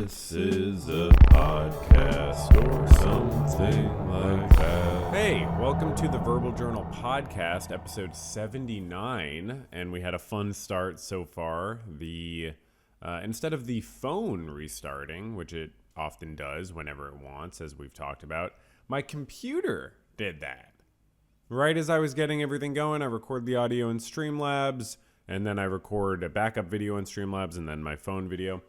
This is a podcast or something like that. Hey, welcome to the Verbal Journal Podcast, episode 79, and we had a fun start so far. Instead of the phone restarting, which it often does whenever it wants, as we've talked about, my computer did that. Right as I was getting everything going, I record the audio in Streamlabs, and then I record a backup video in Streamlabs, and then my phone video.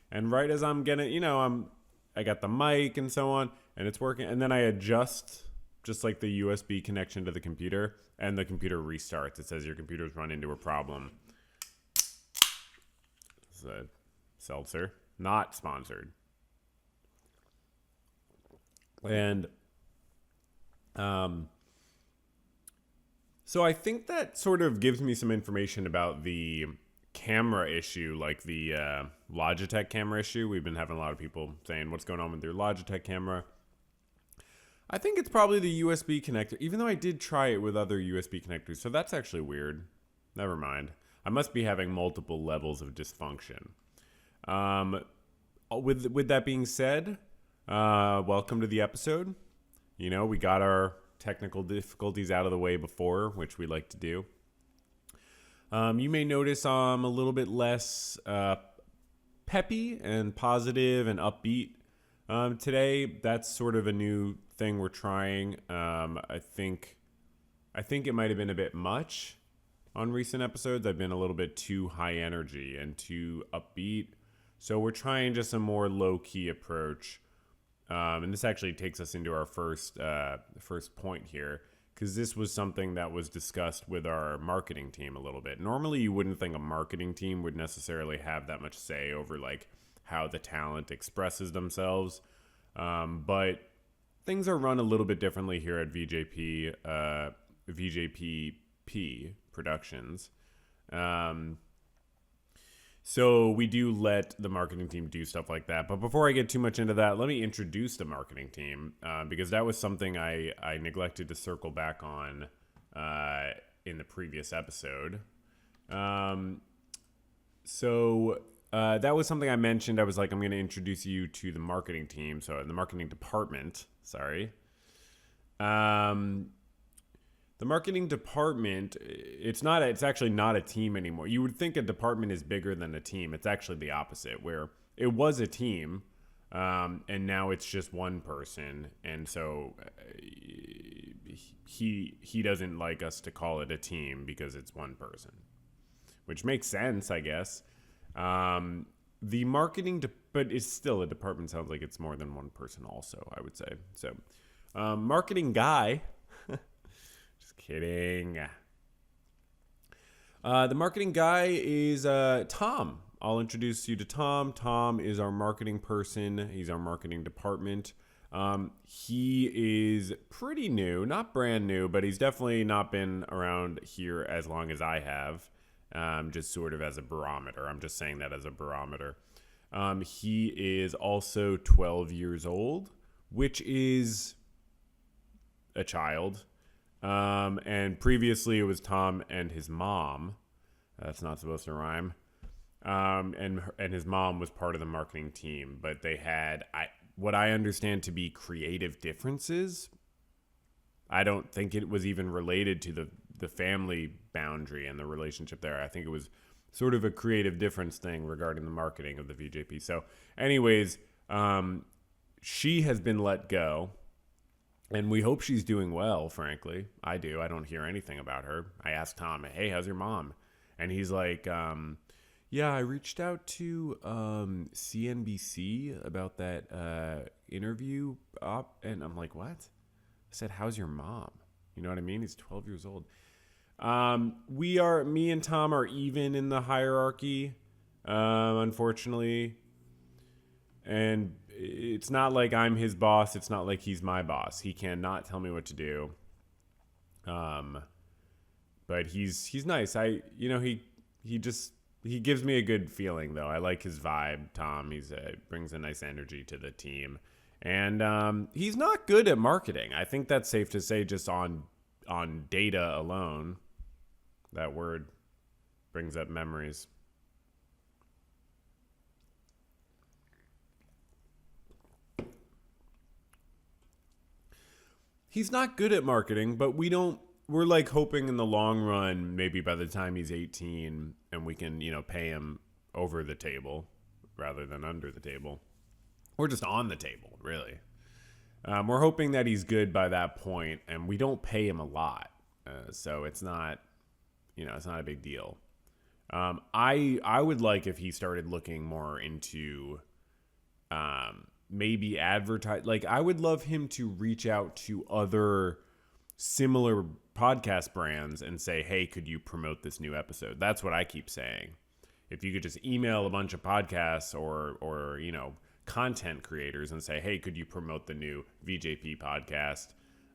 And right as I'm getting, I got the mic and so on, and it's working. And then I adjust just like the USB connection to the computer, and the computer restarts. It says your computer's run into a problem. It's a seltzer, not sponsored. And so I think that sort of gives me some information about the camera issue, like the Logitech camera issue. We've been having a lot of people saying, what's going on with your Logitech camera? I think it's probably the USB connector, even though I did try it with other USB connectors, so that's actually weird. Never mind. I must be having multiple levels of dysfunction. With that being said, welcome to the episode. We got our technical difficulties out of the way before, which we like to do. You may notice I'm a little bit less peppy and positive and upbeat today. That's sort of a new thing we're trying. I think it might have been a bit much on recent episodes. I've been a little bit too high energy and too upbeat. So we're trying just a more low-key approach. And this actually takes us into our first point here, because this was something that was discussed with our marketing team a little bit. Normally, you wouldn't think a marketing team would necessarily have that much say over like how the talent expresses themselves. But things are run a little bit differently here at VJPP Productions. So we do let the marketing team do stuff like that. But before I get too much into that, let me introduce the marketing team, because that was something I neglected to circle back on in the previous episode. So that was something I mentioned. I was like, I'm going to introduce you to the marketing team. So the marketing department, sorry. The marketing department, it's actually not a team anymore. You would think a department is bigger than a team. It's actually the opposite, where it was a team, and now it's just one person. And so he doesn't like us to call it a team because it's one person, which makes sense, I guess. The marketing, but it's still a department. Sounds like it's more than one person also, I would say. So marketing guy... Kidding. The marketing guy is Tom. I'll introduce you to Tom. Tom is our marketing person. He's our marketing department. He is pretty new, not brand new, but he's definitely not been around here as long as I have, just sort of as a barometer. I'm just saying that as a barometer. He is also 12 years old, which is a child. And previously it was Tom and his mom. That's not supposed to rhyme. And his mom was part of the marketing team, but they had what I understand to be creative differences. I don't think it was even related to the family boundary and the relationship there. I think it was sort of a creative difference thing regarding the marketing of the VJP. So anyways, she has been let go. And we hope she's doing well, frankly. I do. I don't hear anything about her. I asked Tom, hey, how's your mom? And he's like, yeah, I reached out to CNBC about that interview op. And I'm like, what? I said, how's your mom? You know what I mean? He's 12 years old. Me and Tom are even in the hierarchy, unfortunately. And it's not like I'm his boss. It's not like he's my boss. He cannot tell me what to do. But he's nice. He gives me a good feeling though. I like his vibe. Tom, brings a nice energy to the team. And he's not good at marketing. I think that's safe to say just on data alone. That word brings up memories. he's not good at marketing, but we're like hoping in the long run, maybe by the time he's 18 and we can, pay him over the table rather than under the table, or just on the table, really. We're hoping that he's good by that point, and we don't pay him a lot. So it's not, it's not a big deal. I would like if he started looking more into, maybe advertise. Like, I would love him to reach out to other similar podcast brands and say, hey, could you promote this new episode? That's what I keep saying. If you could just email a bunch of podcasts or content creators and say, hey, could you promote the new VJP podcast?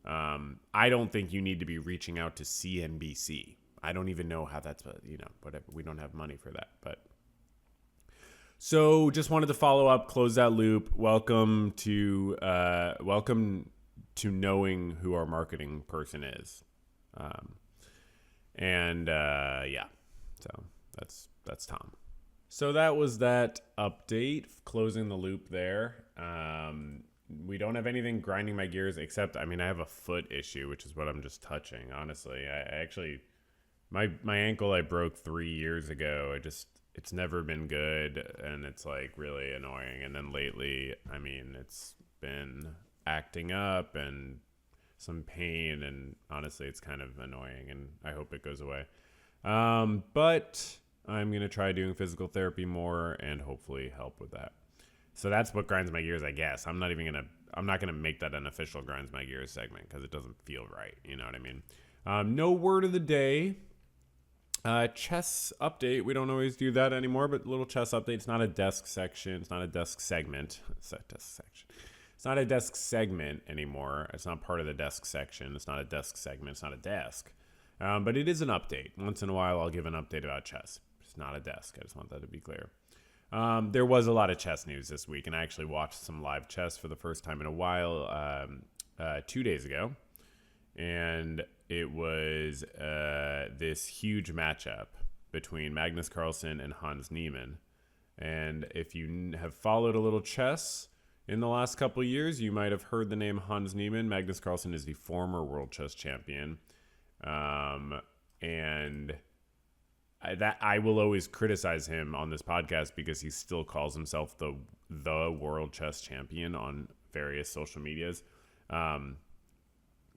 I don't think you need to be reaching out to CNBC. I don't even know how that's, whatever. We don't have money for that. But so just wanted to follow up, close that loop. Welcome to knowing who our marketing person is. Yeah, so that's Tom. So that was that update, closing the loop there. We don't have anything grinding my gears except, I have a foot issue, which is what I'm just touching. Honestly, I actually, my ankle I broke 3 years ago. It's never been good, and it's like really annoying. And then lately, it's been acting up and some pain, and honestly, it's kind of annoying, and I hope it goes away. But I'm going to try doing physical therapy more and hopefully help with that. So that's what grinds my gears, I guess. I'm not going to make that an official grinds my gears segment because it doesn't feel right. You know what I mean? No word of the day. Chess update. We don't always do that anymore, but little chess update. It's not a desk section. It's not a desk segment. It's a desk section. It's not a desk segment anymore. It's not part of the desk section. It's not a desk segment. It's not a desk. But it is an update. Once in a while, I'll give an update about chess. It's not a desk. I just want that to be clear. There was a lot of chess news this week, and I actually watched some live chess for the first time in a while 2 days ago. And it was this huge matchup between Magnus Carlsen and Hans Niemann. And if you have followed a little chess in the last couple of years, you might have heard the name Hans Niemann. Magnus Carlsen is the former world chess champion. And I will always criticize him on this podcast because he still calls himself the world chess champion on various social medias.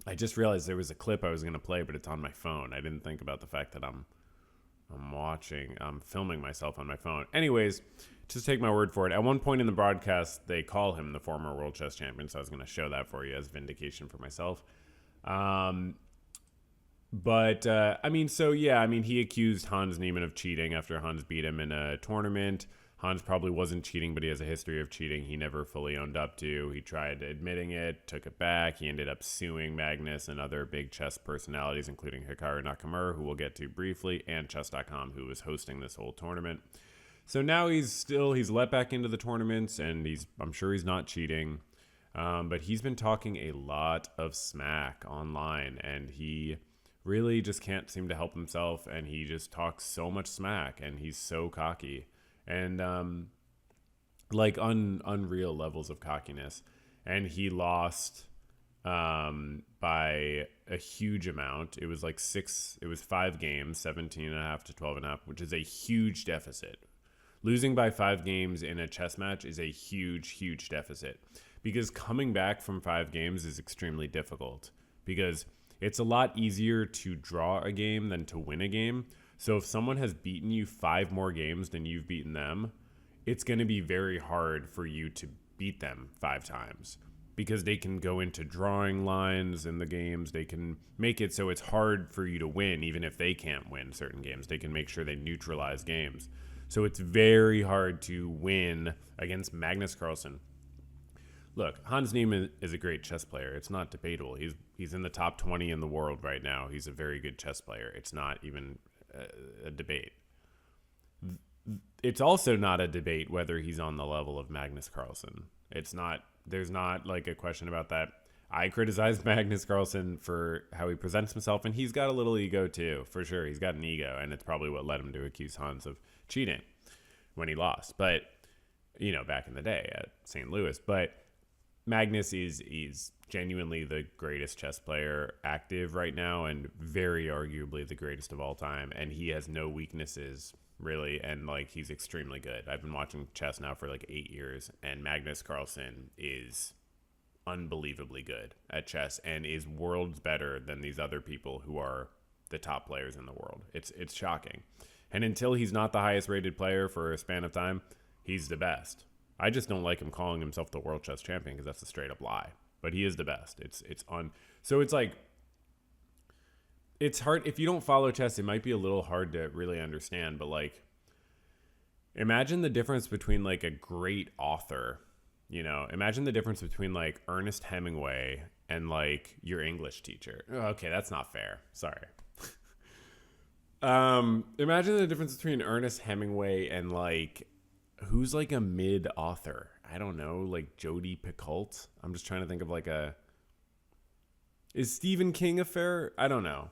I just realized there was a clip I was going to play, but it's on my phone. I didn't think about the fact that I'm filming myself on my phone. Anyways, just take my word for it. At one point in the broadcast, they call him the former world chess champion, so I was going to show that for you as vindication for myself. He accused Hans Niemann of cheating after Hans beat him in a tournament. Hans probably wasn't cheating, but he has a history of cheating he never fully owned up to. He tried admitting it, took it back. He ended up suing Magnus and other big chess personalities, including Hikaru Nakamura, who we'll get to briefly, and Chess.com, who was hosting this whole tournament. So now he's let back into the tournaments, and I'm sure he's not cheating. But he's been talking a lot of smack online, and he really just can't seem to help himself, and he just talks so much smack, and he's so cocky. And unreal levels of cockiness. And he lost by a huge amount. It was 5 games, 17.5 to 12.5, which is a huge deficit. Losing by 5 games in a chess match is a huge, huge deficit, because coming back from 5 games is extremely difficult, because it's a lot easier to draw a game than to win a game. So if someone has beaten you 5 more games than you've beaten them, it's going to be very hard for you to beat them 5 times, because they can go into drawing lines in the games. They can make it so it's hard for you to win, even if they can't win certain games. They can make sure they neutralize games. So it's very hard to win against Magnus Carlsen. Look, Hans Niemann is a great chess player. It's not debatable. He's in the top 20 in the world right now. He's a very good chess player. It's not even a debate. It's also not a debate whether he's on the level of Magnus Carlsen. There's not like a question about that. I criticize Magnus Carlsen for how he presents himself, and he's got a little ego too, for sure. He's got an ego, and it's probably what led him to accuse Hans of cheating when he lost. But, back in the day at St. Louis. But Magnus is genuinely the greatest chess player active right now, and very arguably the greatest of all time. And he has no weaknesses really, and like he's extremely good. I've been watching chess now for like 8 years, and Magnus Carlsen is unbelievably good at chess and is worlds better than these other people who are the top players in the world. It's shocking. And until he's not the highest rated player for a span of time, he's the best. I just don't like him calling himself the world chess champion because that's a straight up lie. But he is the best. So it's like, it's hard if you don't follow chess. It might be a little hard to really understand. But like, imagine the difference between like a great author. Imagine the difference between like Ernest Hemingway and like your English teacher. Okay, that's not fair. Sorry. Imagine the difference between Ernest Hemingway and like, who's like a mid author? I don't know, like Jodi Picoult. I'm just trying to think of like is Stephen King a fair? I don't know.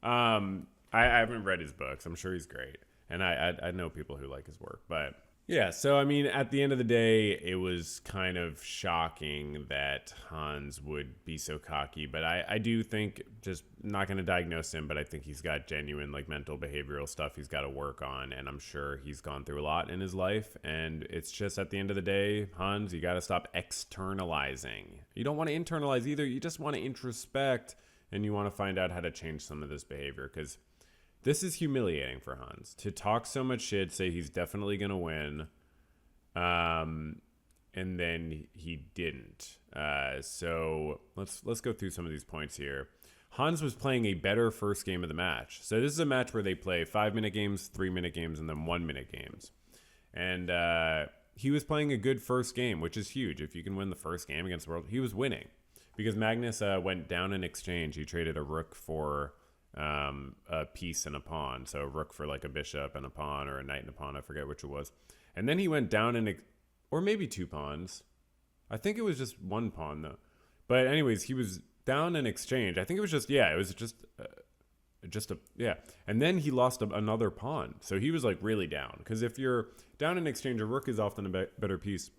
I haven't read his books. I'm sure he's great. And I know people who like his work, but yeah. So, I mean, at the end of the day, it was kind of shocking that Hans would be so cocky, but I do think, just not going to diagnose him, but I think he's got genuine like mental behavioral stuff he's got to work on. And I'm sure he's gone through a lot in his life. And it's just at the end of the day, Hans, you got to stop externalizing. You don't want to internalize either. You just want to introspect, and you want to find out how to change some of this behavior, because this is humiliating for Hans to talk so much shit, say he's definitely going to win, and then he didn't. So let's go through some of these points here. Hans was playing a better first game of the match. So this is a match where they play 5-minute games, 3-minute games, and then 1-minute games. And he was playing a good first game, which is huge. If you can win the first game against the world, he was winning. Because Magnus went down in exchange. He traded a rook for a piece and a pawn. So a rook for like a bishop and a pawn, or a knight and a pawn. I forget which it was. And then he went down or maybe 2 pawns. I think it was just 1 pawn though. But anyways, he was down in exchange. I think it was just And then he lost another pawn. So he was like really down. Because if you're down in exchange, a rook is often a better piece.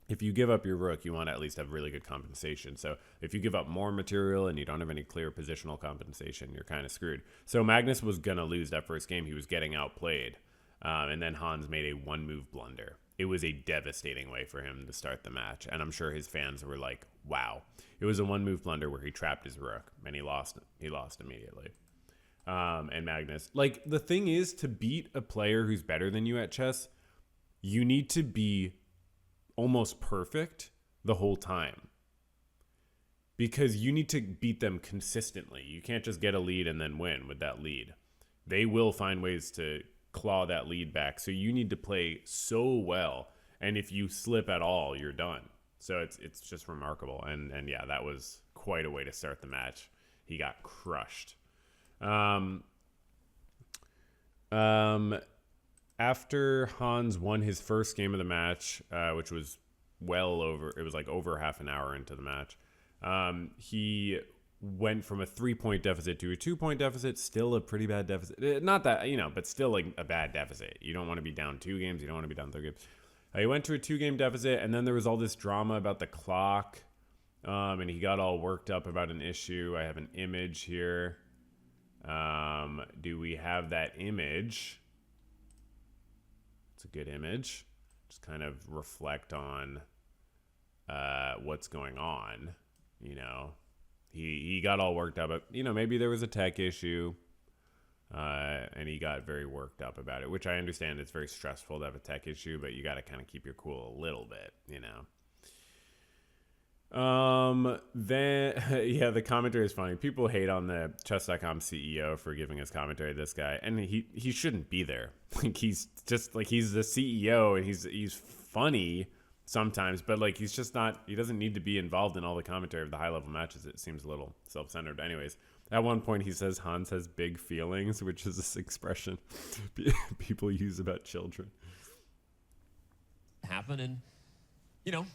If you give up your rook, you want to at least have really good compensation. So if you give up more material and you don't have any clear positional compensation, you're kind of screwed. So Magnus was going to lose that first game. He was getting outplayed. And then Hans made a 1-move blunder. It was a devastating way for him to start the match. And I'm sure his fans were like, wow. It was a 1-move blunder where he trapped his rook and he lost immediately. And Magnus, like, the thing is, to beat a player who's better than you at chess, you need to be almost perfect the whole time, because you need to beat them consistently. You can't just get a lead and then win with that lead. They will find ways to claw that lead back. So you need to play so well. And if you slip at all, you're done. So it's just remarkable. And yeah, that was quite a way to start the match. He got crushed. After Hans won his first game of the match, which was it was like over half an hour into the match, he went from a 3-point deficit to a 2-point deficit. Still a pretty bad deficit. Not that, but still like a bad deficit. You don't want to be down 2 games. You don't want to be down 3 games. He went to a 2-game deficit, and then there was all this drama about the clock, and he got all worked up about an issue. I have an image here. Do we have that image? It's a good image. Just kind of reflect on what's going on. He got all worked up. Maybe there was a tech issue, and he got very worked up about it, which I understand. It's very stressful to have a tech issue, but you got to kind of keep your cool a little bit, Then the commentary is funny. People hate on the chess.com CEO for giving his commentary to this guy, and he shouldn't be there. Like, he's just like, he's the CEO, and he's funny sometimes, but like, he's just not, he doesn't need to be involved in all the commentary of the high level matches. It seems a little self-centered. Anyways, at one point he says Hans has big feelings, which is this expression people use about children. Happen, and you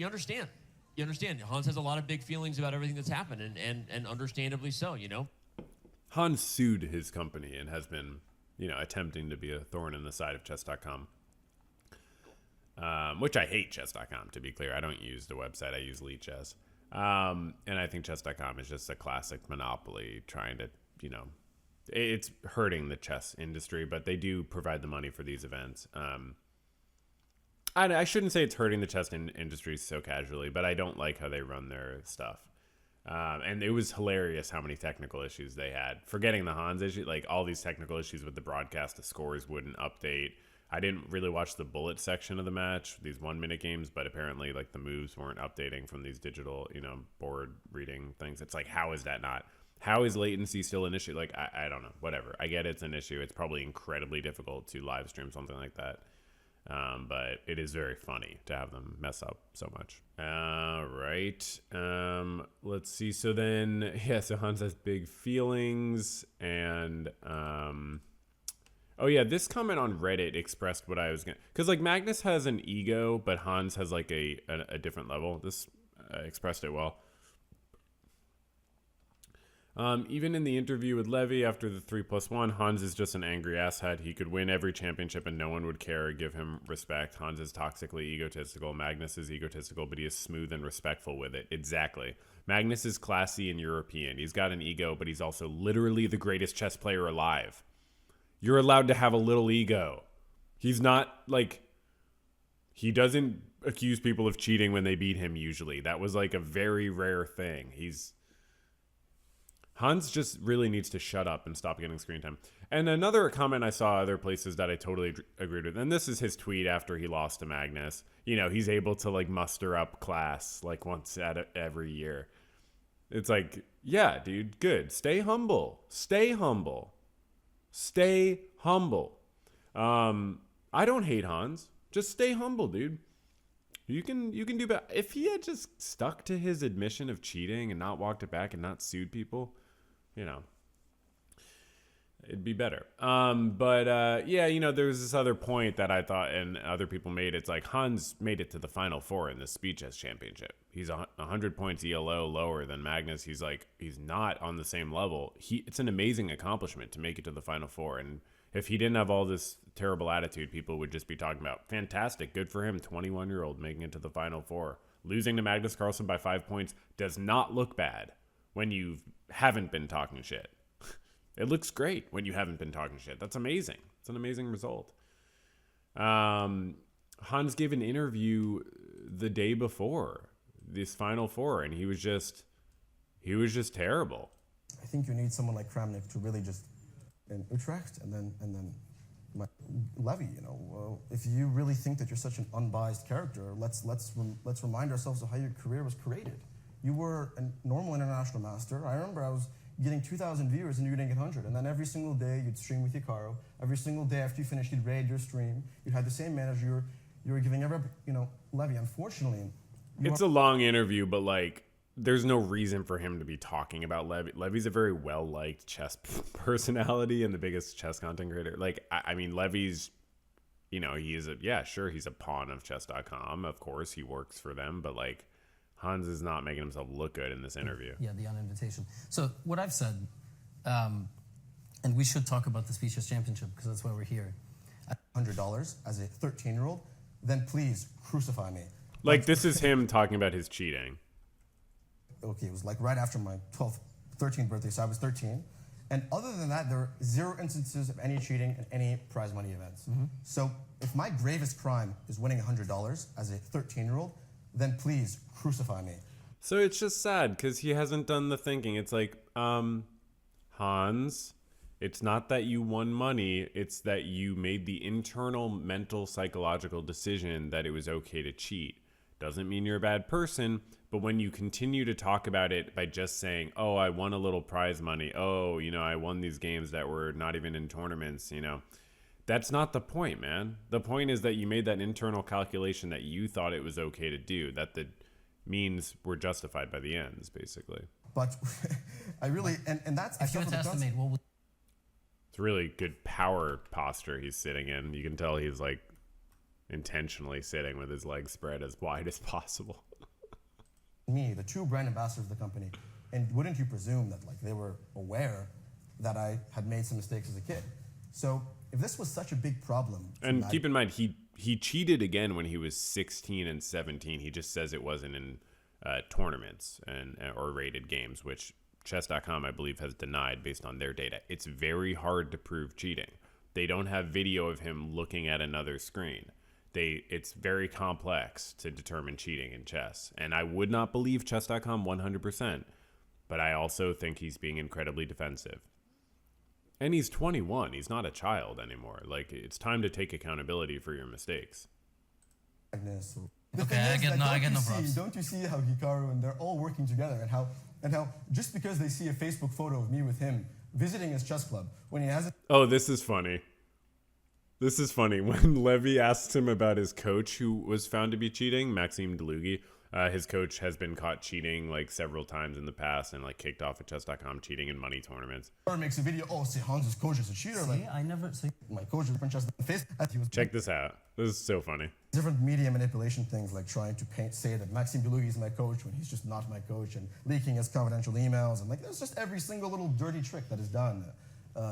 understand. You understand. Hans has a lot of big feelings about everything that's happened, and understandably so, Hans sued his company and has been, attempting to be a thorn in the side of chess.com. which I hate chess.com, to be clear. I don't use the website. I use Lead Chess. And I think chess.com is just a classic monopoly trying to, it's hurting the chess industry, but they do provide the money for these events. I shouldn't say it's hurting the chess industry so casually, but I don't like how they run their stuff. And it was hilarious how many technical issues they had. Forgetting the Hans issue, like all these technical issues with the broadcast, the scores wouldn't update. I didn't really watch the bullet section of the match, these 1-minute games, but apparently like the moves weren't updating from these digital, board reading things. It's like, how is that not? How is latency still an issue? Like, I don't know, whatever. I get it's an issue. It's probably incredibly difficult to live stream something like that. But it is very funny to have them mess up so much. All right. Let's see. So then, so Hans has big feelings. And, oh yeah, this comment on Reddit expressed what I was going to, because like Magnus has an ego, but Hans has like a different level. This expressed it well. Even in the interview with Levy after the 3+1, Hans is just an angry asshead. He could win every championship and no one would care or give him respect. Hans is toxically egotistical. Magnus is egotistical, but he is smooth and respectful with it. Exactly. Magnus is classy and European. He's got an ego, but he's also literally the greatest chess player alive. You're allowed to have a little ego. He's not like, he doesn't accuse people of cheating when they beat him usually. That was like a very rare thing. Hans just really needs to shut up and stop getting screen time. And another comment I saw other places that I totally agreed with, and this is his tweet after he lost to Magnus. He's able to like muster up class like once every year. It's like, yeah, dude, good. Stay humble. Stay humble. Stay humble. I don't hate Hans. Just stay humble, dude. You can do better. If he had just stuck to his admission of cheating and not walked it back and not sued people, it'd be better. There's this other point that I thought and other people made. It's like Hans made it to the Final Four in the Speed Chess Championship. He's 100 points ELO lower than Magnus. He's not on the same level. It's an amazing accomplishment to make it to the Final Four. And if he didn't have all this terrible attitude, people would just be talking about, fantastic, good for him, 21-year-old making it to the Final Four. Losing to Magnus Carlsen by 5 points does not look bad when you haven't been talking shit. It looks great when you haven't been talking shit. That's amazing. It's an amazing result. Hans gave an interview the day before this Final Four, and he was just terrible. I think you need someone like Kramnik to really just in Utrecht and then Levy. If you really think that you're such an unbiased character, let's remind ourselves of how your career was created. You were a normal international master. I remember I was getting 2,000 viewers and you were getting 100. And then every single day you'd stream with Hikaru. Every single day after you finished, you'd raid your stream. You had the same manager. You were giving Levy. Unfortunately, it's a long interview, but like, there's no reason for him to be talking about Levy. Levy's a very well-liked chess personality and the biggest chess content creator. Like, I mean, Levy's, he's a pawn of chess.com. Of course, he works for them, but like, Hans is not making himself look good in this interview. Yeah, the uninvitation. So what I've said, and we should talk about the Speed Chess Championship because that's why we're here. $100 as a 13-year-old, then please crucify me. Like, this is him talking about his cheating. Okay, it was like right after my 13th birthday, so I was 13. And other than that, there are 0 instances of any cheating in any prize money events. Mm-hmm. So if my gravest crime is winning $100 as a 13-year-old, then please crucify me. So it's just sad because he hasn't done the thinking. It's like, Hans, it's not that you won money. It's that you made the internal mental psychological decision that it was okay to cheat. Doesn't mean you're a bad person, but when you continue to talk about it by just saying, oh, I won a little prize money. Oh, I won these games that were not even in tournaments, That's not the point, man. The point is that you made that internal calculation that you thought it was okay to do, that the means were justified by the ends, basically. But I really, and that's... If you had to estimate, what would... It's a really good power posture he's sitting in. You can tell he's like intentionally sitting with his legs spread as wide as possible. Me, the true brand ambassador of the company, and wouldn't you presume that like they were aware that I had made some mistakes as a kid? So if this was such a big problem, and keep in mind he he cheated again when he was 16 and 17. He just says it wasn't in tournaments or rated games, which chess.com, I believe, has denied based on their data. It's very hard to prove cheating. They don't have video of him looking at another screen. It's very complex to determine cheating in chess. And I would not believe chess.com 100%, but I also think he's being incredibly defensive. And he's 21. He's not a child anymore. Like, it's time to take accountability for your mistakes. Okay, I get no props. Don't you see how Hikaru and they're all working together, and how just because they see a Facebook photo of me with him visiting his chess club when he hasn't. Oh, this is funny. This is funny. When Levy asked him about his coach who was found to be cheating, Maxime Delugi, his coach has been caught cheating like several times in the past and like kicked off at chess.com cheating in money tournaments. Or makes a video, oh, see, Hans's coach is a cheater. See, I never see. My coach is from chess face. Check this out. This is so funny. Different media manipulation things, like trying to say that Maxime Delugi is my coach when he's just not my coach, and leaking his confidential emails, and like there's just every single little dirty trick that is done.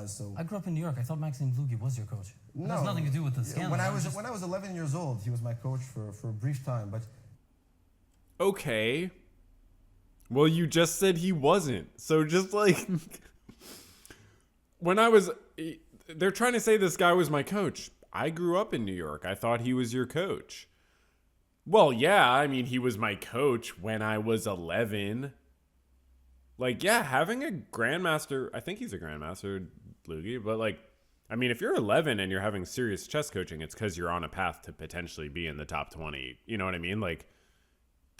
So I grew up in New York. I thought Maxime Delugi was your coach. It no, has nothing to do with the scandal. When I was 11 years old, he was my coach for a brief time, but. Okay. Well, you just said he wasn't. So just like they're trying to say this guy was my coach. I grew up in New York. I thought he was your coach. Well, yeah, I mean, he was my coach when I was 11. Like, yeah, having a grandmaster, I think he's a grandmaster, Lugi, but like, I mean, if you're 11 and you're having serious chess coaching, it's because you're on a path to potentially be in the top 20. You know what I mean? Like,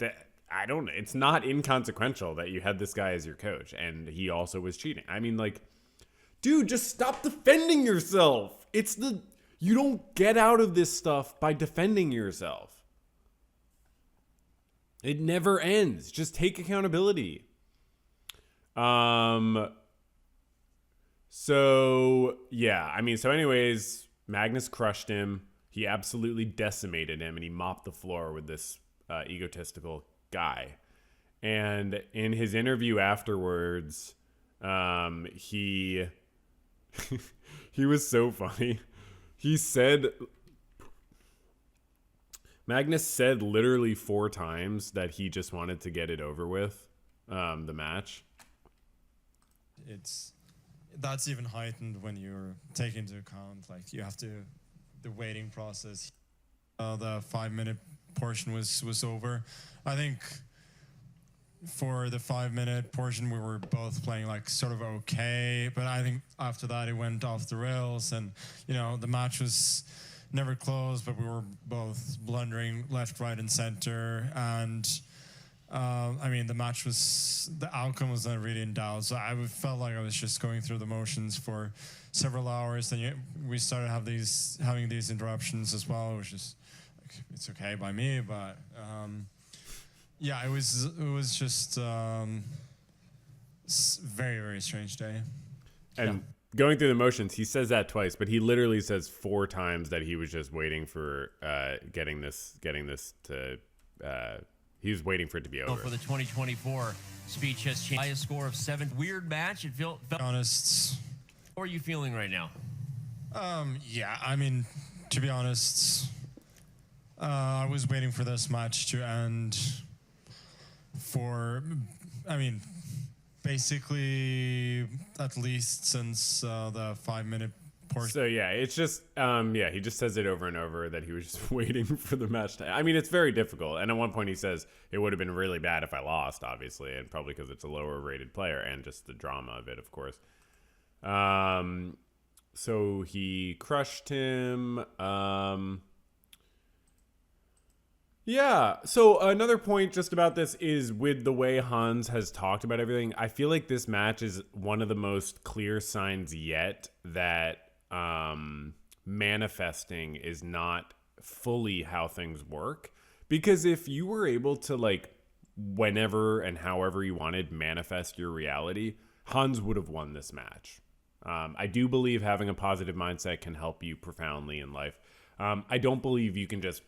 it's not inconsequential that you had this guy as your coach and he also was cheating. I mean, like, dude, just stop defending yourself. You don't get out of this stuff by defending yourself. It never ends. Just take accountability. So yeah, I mean, so anyways, Magnus crushed him. He absolutely decimated him and he mopped the floor with this egotistical guy. And in his interview afterwards, he was so funny. Magnus said literally 4 times that he just wanted to get it over with, the match. That's even heightened when you're taking into account, like, you have the waiting process. The 5-minute portion was over. I think for the 5-minute portion, we were both playing like sort of okay, but I think after that it went off the rails, and the match was never close, but we were both blundering left, right, and center, and I mean, the outcome was not really in doubt, so I felt like I was just going through the motions for several hours. Then we started having these interruptions as well, which is it's okay by me, but yeah, it was just very, very strange day. And going through the motions, he says that twice, but he literally says 4 times that he was just waiting for getting this to. He was waiting for it to be over. For the 2024 speech has changed. Highest score of 7. Weird match. It felt. Honest. How are you feeling right now? Yeah, I mean, to be honest, I was waiting for this match to end basically at least since the 5-minute portion. So yeah, it's just he just says it over and over that he was just waiting for the match to. I mean, it's very difficult. And at one point he says it would have been really bad if I lost, obviously, and probably because it's a lower rated player and just the drama of it, of course. So he crushed him. Yeah. So another point just about this is with the way Hans has talked about everything, I feel like this match is one of the most clear signs yet that manifesting is not fully how things work. Because if you were able to, like, whenever and however you wanted, manifest your reality, Hans would have won this match. I do believe having a positive mindset can help you profoundly in life. I don't believe you can just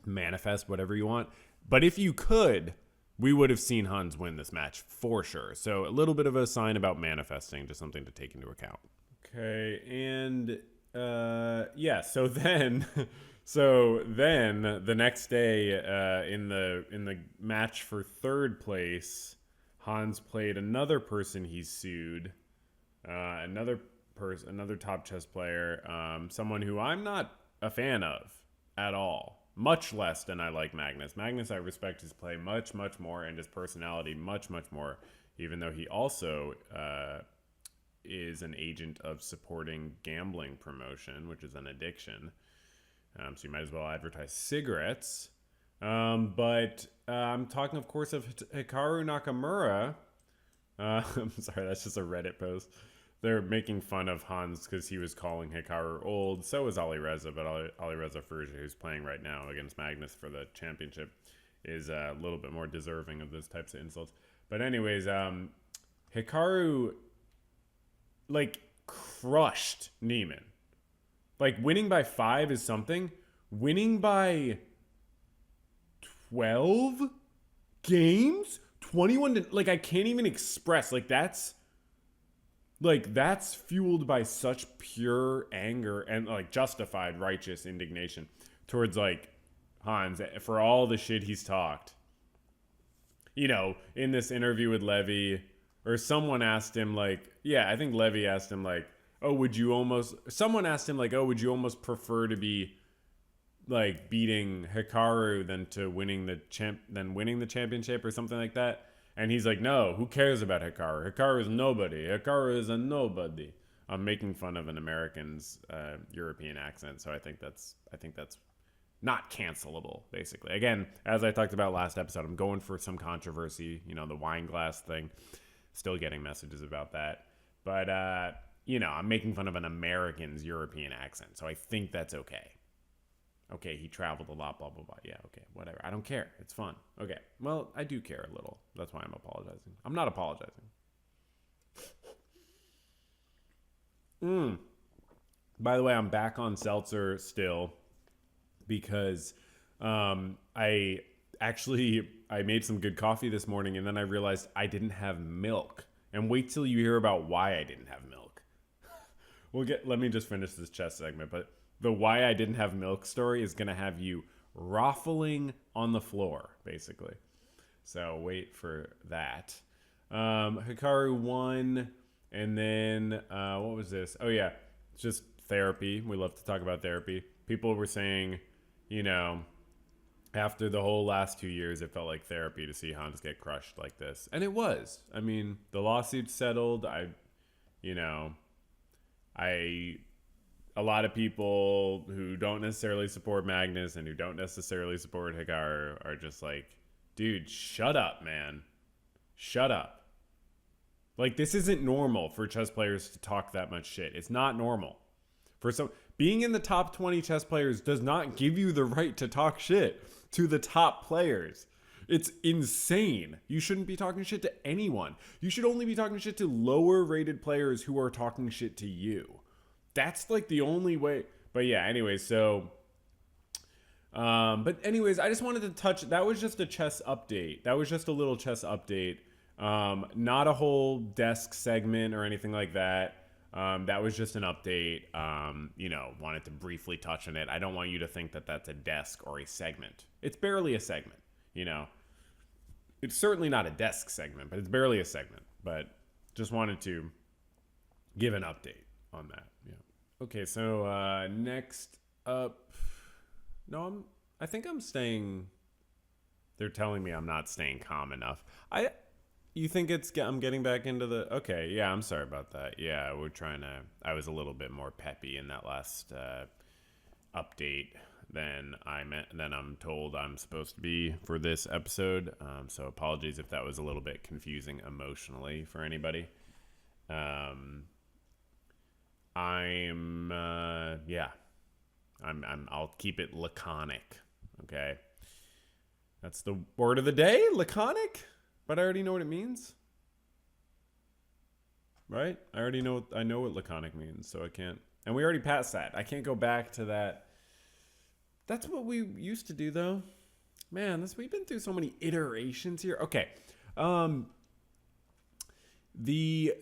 manifest whatever you want, but if you could, we would have seen Hans win this match for sure. So a little bit of a sign about manifesting, just something to take into account. Okay, and so then So then the next day, in the match for third place, Hans played another person he sued, another top chess player, someone who I'm not a fan of at all, much less than I like Magnus. Magnus, I respect his play much more, and his personality much more, even though he also is an agent of supporting gambling promotion, which is an addiction. So you might as well advertise cigarettes. But I'm talking, of course, of Hikaru Nakamura. I'm sorry, that's just a Reddit post. They're making fun of Hans because he was calling Hikaru old. So is Ali Reza, but Ali Reza Ferja, who's playing right now against Magnus for the championship, is a little bit more deserving of those types of insults. But anyways, Hikaru, like, crushed Neiman. Like, winning by 5 is something. Winning by 12 games? 21 to, like, I can't even express. Like, that's fueled by such pure anger and, like, justified righteous indignation towards, like, Hans for all the shit he's talked. You know, in this interview with Levy, or someone asked him, like, yeah, I think Levy asked him, like, someone asked him, like, oh, would you almost prefer to be, like, beating Hikaru than winning the championship or something like that? And he's like, no, who cares about Hikaru? Hikaru is nobody. Hikaru is a nobody. I'm making fun of an American's European accent, so I think that's not cancelable, basically. Again, as I talked about last episode, I'm going for some controversy, you know, the wine glass thing. Still getting messages about that. But, you know, I'm making fun of an American's European accent, so I think that's okay. Okay, he traveled a lot, blah, blah, blah. Yeah, okay, whatever. I don't care. It's fun. Okay, well, I do care a little. That's why I'm apologizing. I'm not apologizing. By the way, I'm back on seltzer still because I made some good coffee this morning, and then I realized I didn't have milk. And wait till you hear about why I didn't have milk. Let me just finish this chess segment, but the why I didn't have milk story is going to have you ruffling on the floor, basically. So wait for that. Hikaru won, and then what was this? Oh, yeah, it's just therapy. We love to talk about therapy. People were saying, you know, after the whole last 2 years, it felt like therapy to see Hans get crushed like this. And it was. I mean, the lawsuit's settled. A lot of people who don't necessarily support Magnus and who don't necessarily support Hikaru are just like, dude, shut up, man. Shut up. Like, this isn't normal for chess players to talk that much shit. It's not normal. Being in the top 20 chess players does not give you the right to talk shit to the top players. It's insane. You shouldn't be talking shit to anyone. You should only be talking shit to lower rated players who are talking shit to you. That's like the only way. But yeah, anyways, I just wanted to touch, that was just a chess update. That was just a little chess update. Not a whole desk segment or anything like that. That was just an update. Wanted to briefly touch on it. I don't want you to think that that's a desk or a segment. It's barely a segment, you know. It's certainly not a desk segment, but it's barely a segment. But just wanted to give an update on that. Yeah. Okay, so next up. No, I think I'm staying. They're telling me I'm not staying calm enough. You think I'm getting back into the... Okay, yeah, I'm sorry about that. Yeah, I was a little bit more peppy in that last update than I'm told I'm supposed to be for this episode. So apologies if that was a little bit confusing emotionally for anybody. I'll keep it laconic, okay? That's the word of the day, laconic? But I already know what it means. Right? I know what laconic means, so I can't. And we already passed that. I can't go back to that. That's what we used to do, though. Man, we've been through so many iterations here. Okay.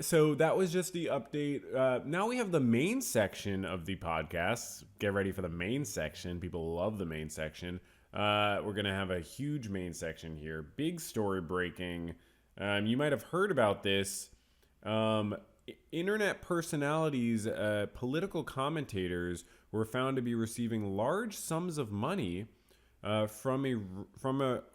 So that was just the update. Now we have the main section of the podcast. Get ready for the main section. People love the main section. We're going to have a huge main section here. Big story breaking. You might have heard about this. Internet personalities, political commentators were found to be receiving large sums of money from a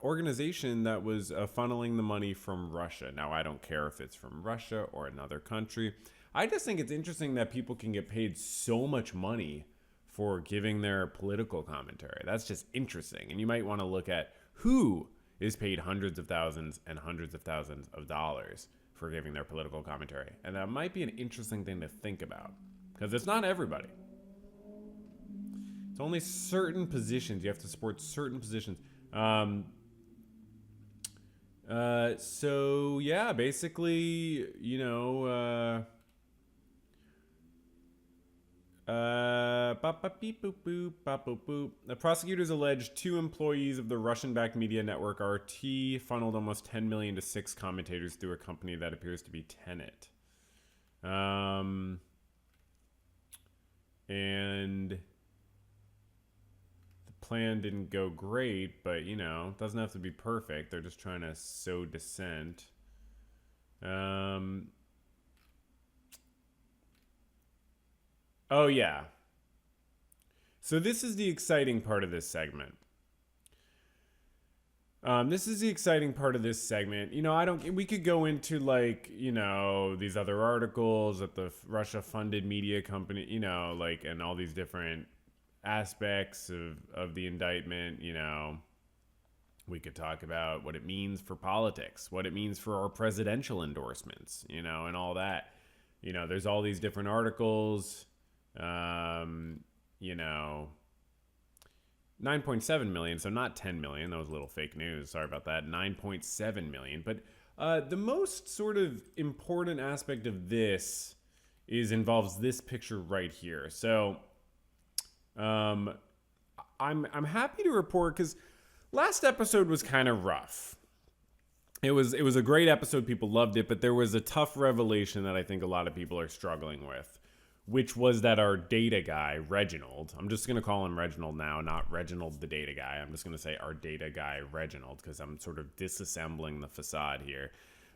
organization that was funneling the money from Russia. Now, I don't care if it's from Russia or another country. I just think it's interesting that people can get paid so much money for giving their political commentary. That's just interesting. And you might want to look at who is paid hundreds of thousands and hundreds of thousands of dollars for giving their political commentary. And that might be an interesting thing to think about, because it's not everybody. It's only certain positions. You have to support certain positions. So yeah, basically, you know, the prosecutors alleged 2 employees of the Russian-backed media network RT funneled almost $10 million to 6 commentators through a company that appears to be Tenet. And plan didn't go great, but you know, it doesn't have to be perfect. They're just trying to sow dissent. Oh yeah. So this is the exciting part of this segment. You know, we could go into like, you know, these other articles that the Russia funded media company, you know, like, and all these different aspects of the indictment. You know, we could talk about what it means for politics, what it means for our presidential endorsements, you know, and all that. You know, there's all these different articles, you know, 9.7 million, so not 10 million. That was a little fake news. Sorry about that. 9.7 million. But the most sort of important aspect of this involves this picture right here. So I'm happy to report, because last episode was kind of rough. It was a great episode. People loved it, but there was a tough revelation that I think a lot of people are struggling with, which was that our data guy, Reginald, I'm just going to call him Reginald now, not Reginald the data guy. I'm just going to say our data guy, Reginald, because I'm sort of disassembling the facade here.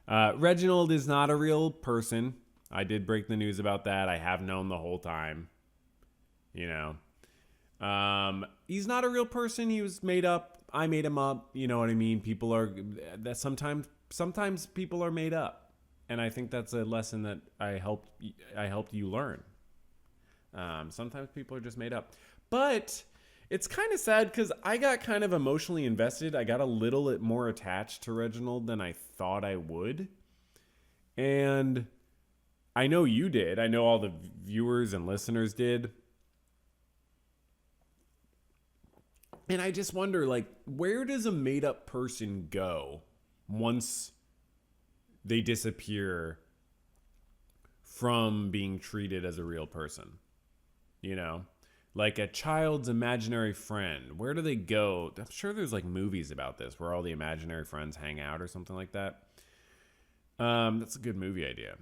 Reginald is not a real person. I did break the news about that. I have known the whole time. You know, he's not a real person. He was made up. I made him up. You know what I mean? People are that sometimes people are made up. And I think that's a lesson that I helped you learn. Sometimes people are just made up. But it's kind of sad, because I got kind of emotionally invested. I got a little more attached to Reginald than I thought I would. And I know you did. I know all the viewers and listeners did. And I just wonder, like, where does a made-up person go once they disappear from being treated as a real person? You know, like a child's imaginary friend. Where do they go? I'm sure there's like movies about this where all the imaginary friends hang out or something like that. That's a good movie idea.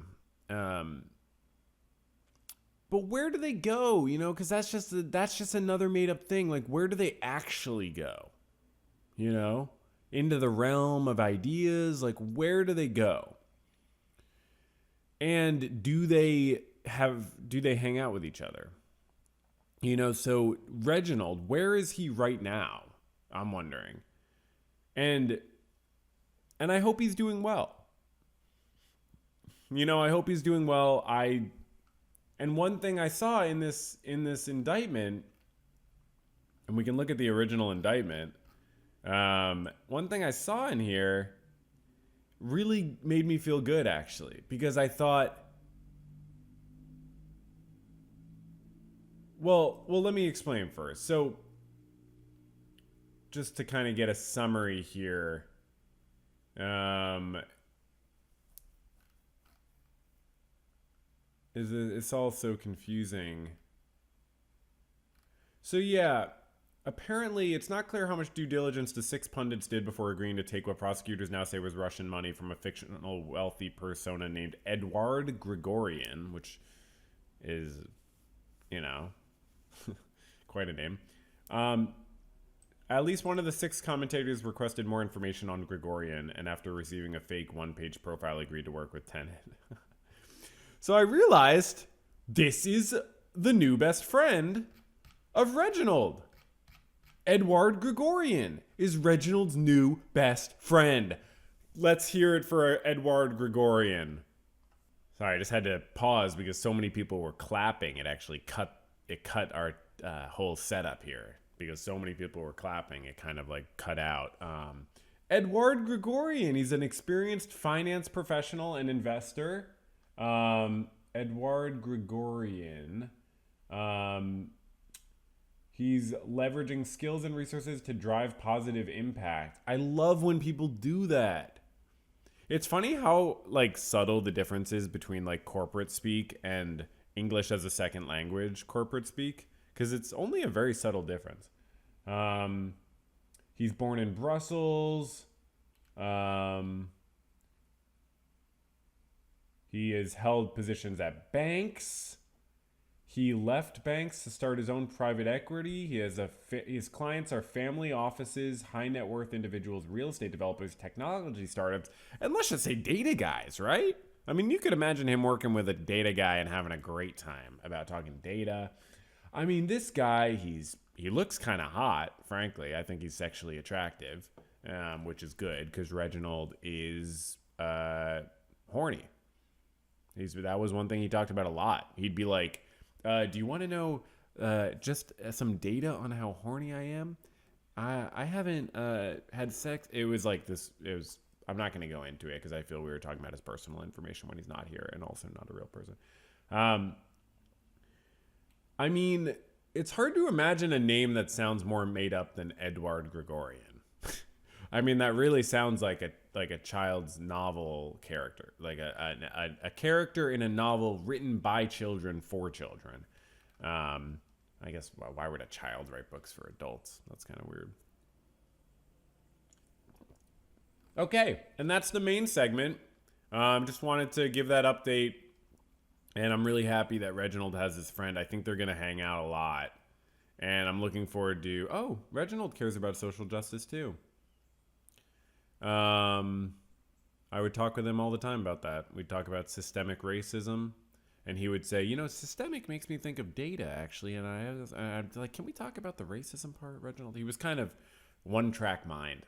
But where do they go? You know, because that's just another made up thing. Like, where do they actually go? You know, into the realm of ideas. Like, where do they go? And do they hang out with each other? You know, so Reginald, where is he right now? I'm wondering. And I hope he's doing well. You know, I hope he's doing well. And one thing I saw in this indictment, and we can look at the original indictment, one thing I saw in here really made me feel good, actually, because I thought, well, let me explain first. So, just to kind of get a summary here, it's all so confusing. So yeah, apparently, it's not clear how much due diligence the 6 pundits did before agreeing to take what prosecutors now say was Russian money from a fictional wealthy persona named Eduard Grigoriann, which is, you know, quite a name. At least one of the 6 commentators requested more information on Grigoriann, and after receiving a fake 1-page profile, agreed to work with Tenet. So I realized this is the new best friend of Reginald. Eduard Grigoriann is Reginald's new best friend. Let's hear it for Eduard Grigoriann. Sorry, I just had to pause because so many people were clapping. It actually cut our whole setup here. Because so many people were clapping, it kind of like cut out. Eduard Grigoriann, he's an experienced finance professional and investor. Eduard Grigoriann, he's leveraging skills and resources to drive positive impact. I love when people do that. It's funny how like subtle the difference is between like corporate speak and English as a second language corporate speak. Because it's only a very subtle difference. He's born in Brussels. He has held positions at banks. He left banks to start his own private equity. He has his clients are family offices, high net worth individuals, real estate developers, technology startups, and let's just say data guys, right? I mean, you could imagine him working with a data guy and having a great time about talking data. I mean, this guy, he looks kind of hot, frankly. I think he's sexually attractive, which is good because Reginald is horny. That was one thing he talked about a lot. He'd be like, do you want to know just some data on how horny I am? I haven't had sex. It was like this. I'm not going to go into it because I feel we were talking about his personal information when he's not here and also not a real person. I mean, it's hard to imagine a name that sounds more made up than Eduard Grigoriann. I mean, that really sounds like a child's novel character, like a character in a novel written by children for children. I guess why would a child write books for adults? That's kind of weird. Okay, and that's the main segment. Just wanted to give that update. And I'm really happy that Reginald has his friend. I think they're going to hang out a lot. And I'm looking forward to... Reginald cares about social justice too. I would talk with him all the time about that. We'd talk about systemic racism. And he would say, systemic makes me think of data, actually. And I'd be like, can we talk about the racism part, Reginald? He was kind of one-track mind.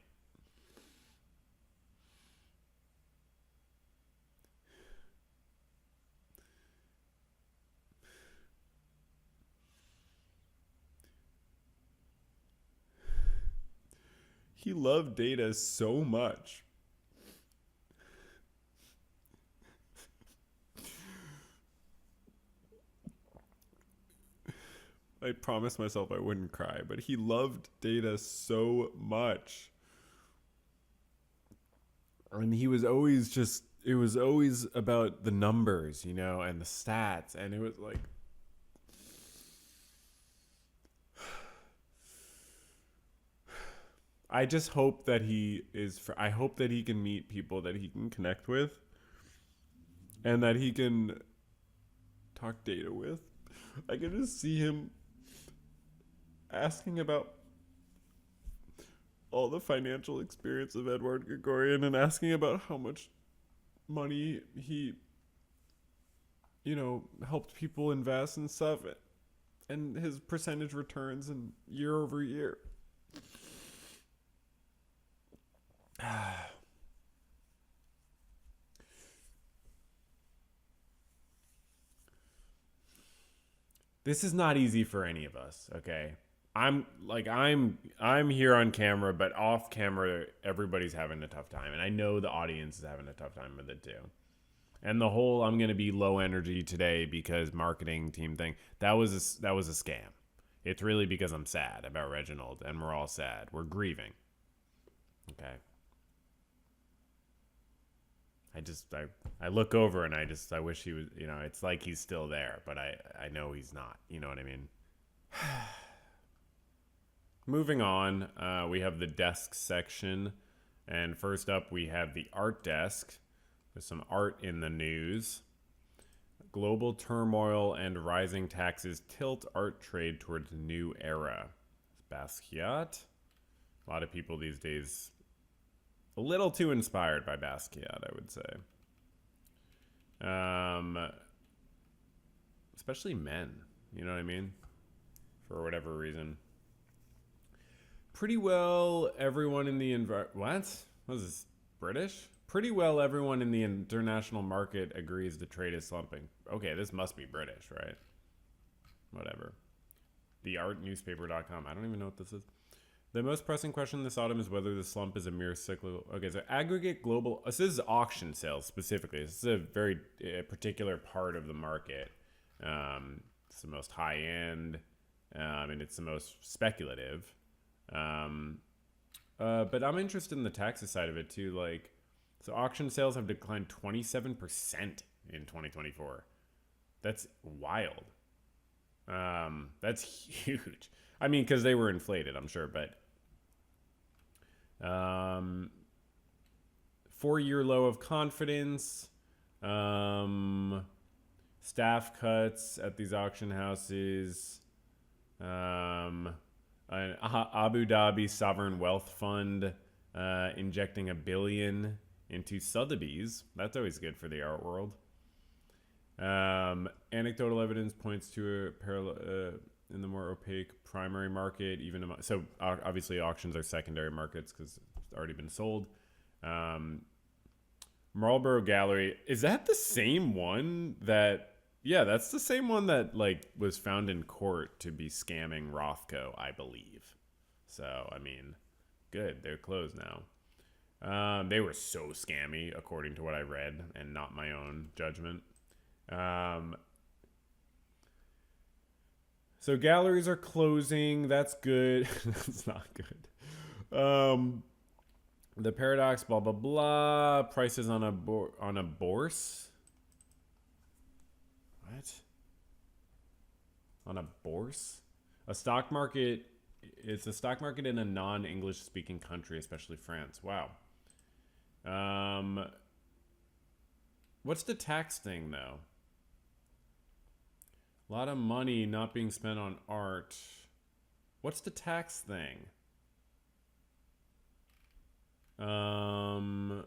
He loved data so much. I promised myself I wouldn't cry, but he loved data so much. And he was always it was always about the numbers, and the stats. And it was like, I just hope that I hope that he can meet people that he can connect with and that he can talk data with. I can just see him asking about all the financial experience of Eduard Grigoriann and asking about how much money he, helped people invest and stuff and his percentage returns and year over year. This is not easy for any of us, okay? I'm here on camera, but off camera everybody's having a tough time, and I know the audience is having a tough time with it too. And the whole I'm going to be low energy today because marketing team thing, that was a scam. It's really because I'm sad about Reginald, and we're all sad. We're grieving. Okay. I look over and I wish he was, it's like he's still there, but I know he's not, you know what I mean? moving on, we have the desk section. And first up, we have the art desk. There's some art in the news. Global turmoil and rising taxes tilt art trade towards new era. Basquiat. A lot of people these days a little too inspired by Basquiat, I would say. Especially men, you know what I mean? For whatever reason. Pretty well everyone in the what? What is this? British? Pretty well everyone in the international market agrees the trade is slumping. Okay, this must be British, right? Whatever. Theartnewspaper.com. I don't even know what this is. The most pressing question this autumn is whether the slump is a mere cyclical. Okay, so aggregate global. This is auction sales specifically. This is a very particular part of the market. It's the most high end, and it's the most speculative. But I'm interested in the taxes side of it too. Like, so auction sales have declined 27% in 2024. That's wild. That's huge. I mean, because they were inflated, I'm sure, but 4-year low of confidence, staff cuts at these auction houses, an Abu Dhabi sovereign wealth fund injecting $1 billion into Sotheby's. That's always good for the art world. Anecdotal evidence points to a parallel in the more opaque primary market, so obviously auctions are secondary markets because it's already been sold. Marlborough Gallery, is that the same one that? Yeah, that's the same one that like was found in court to be scamming Rothko, I believe. So I mean, good, they're closed now. They were so scammy, according to what I read, and not my own judgment. So galleries are closing. That's good. That's not good. The paradox, blah, blah, blah. Prices on a bourse. What? On a bourse? A stock market. It's a stock market in a non-English speaking country, especially France. Wow. What's the tax thing, though? A lot of money not being spent on art. What's the tax thing? I'm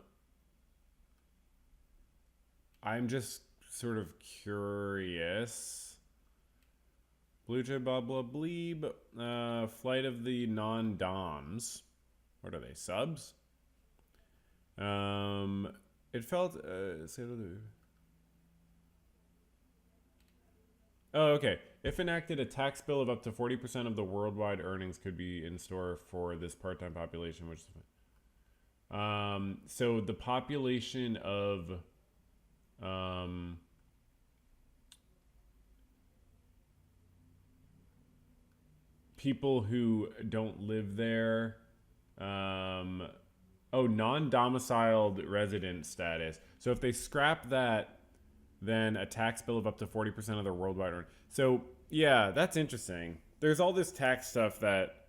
just sort of curious. Blue Jay blah blah bleeb. Flight of the non-doms. What are they? Subs? It felt oh, okay. If enacted, a tax bill of up to 40% of the worldwide earnings could be in store for this part-time population, which so the population of people who don't live there, non-domiciled resident status. So if they scrap that, then a tax bill of up to 40% of their worldwide earnings. So yeah, that's interesting. There's all this tax stuff that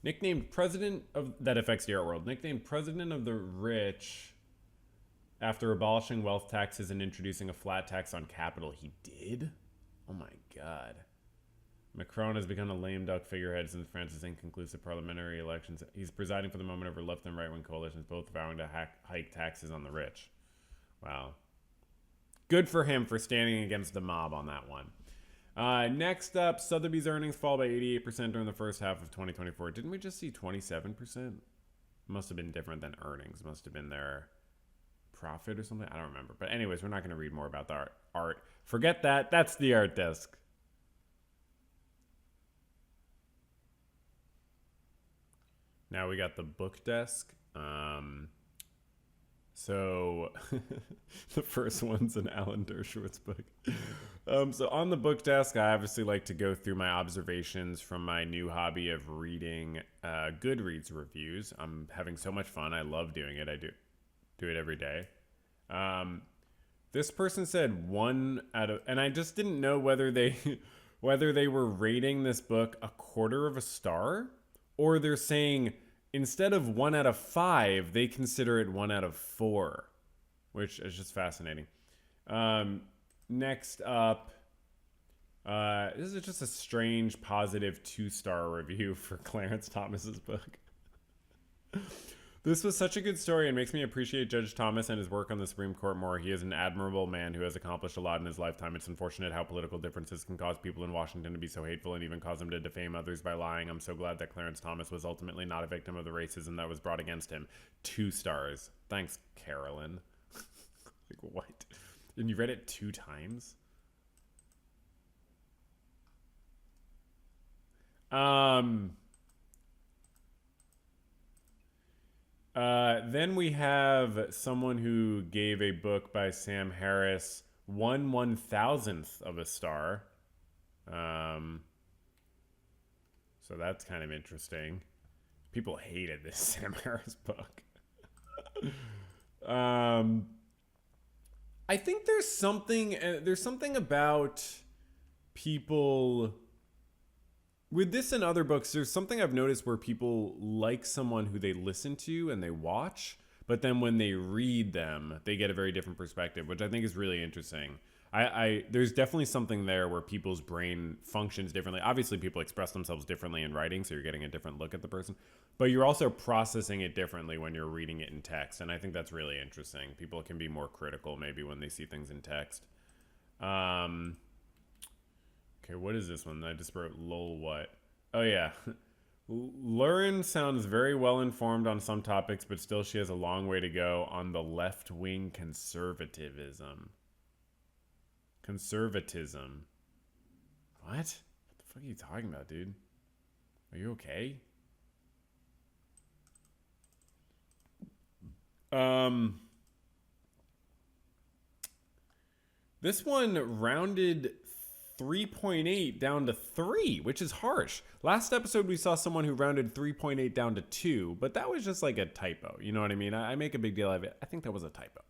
nicknamed president of that affects the art world. Nicknamed president of the rich after abolishing wealth taxes and introducing a flat tax on capital. He did? Oh my God. Macron has become a lame duck figurehead since France's inconclusive parliamentary elections. He's presiding for the moment over left and right-wing coalitions, both vowing to hike taxes on the rich. Wow. Good for him for standing against the mob on that one. Next up, Sotheby's earnings fall by 88% during the first half of 2024. Didn't we just see 27%? Must have been different than earnings. Must have been their profit or something. I don't remember. But anyways, we're not going to read more about the art. Forget that. That's the art desk. Now we got the book desk. So the first one's an Alan Dershowitz book. So on the book desk, I obviously like to go through my observations from my new hobby of reading Goodreads reviews. I'm having so much fun. I love doing it. I do it every day. This person said 1 out of, and I just didn't know whether they whether they were rating this book a quarter of a star, or they're saying instead of 1 out of 5, they consider it 1 out of 4, which is just fascinating. Next up, this is just a strange positive 2-star review for Clarence Thomas's book. This was such a good story and makes me appreciate Judge Thomas and his work on the Supreme Court more. He is an admirable man who has accomplished a lot in his lifetime. It's unfortunate how political differences can cause people in Washington to be so hateful and even cause them to defame others by lying. I'm so glad that Clarence Thomas was ultimately not a victim of the racism that was brought against him. 2 stars. Thanks, Carolyn. Like, what? And you read it 2 times? Then we have someone who gave a book by Sam Harris 1/1000th of a star. So that's kind of interesting. People hated this Sam Harris book. I think there's something about people with this and other books. There's something I've noticed where people like someone who they listen to and they watch, but then when they read them, they get a very different perspective, which I think is really interesting. There's definitely something there where people's brain functions differently. Obviously, people express themselves differently in writing, so you're getting a different look at the person, but you're also processing it differently when you're reading it in text, and I think that's really interesting. People can be more critical maybe when they see things in text. Okay, what is this one? I just wrote lol what? Oh yeah. Lauren sounds very well informed on some topics, but still she has a long way to go on the left-wing conservatism. Conservatism. What? What the fuck are you talking about, dude? Are you okay? This one rounded 3.8 down to 3, which is harsh. Last episode, we saw someone who rounded 3.8 down to 2, but that was just like a typo. You know what I mean? I make a big deal of it. I think that was a typo.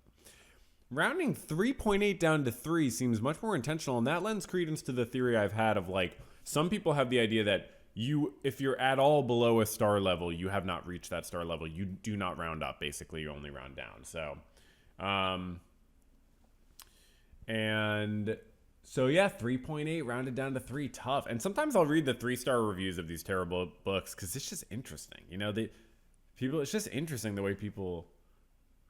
Rounding 3.8 down to 3 seems much more intentional, and that lends credence to the theory I've had of like, some people have the idea that if you're at all below a star level, you have not reached that star level. You do not round up. Basically, you only round down. So yeah, 3.8 rounded down to 3, tough. And sometimes I'll read the 3-star reviews of these terrible books because it's just interesting. You know, it's just interesting the way people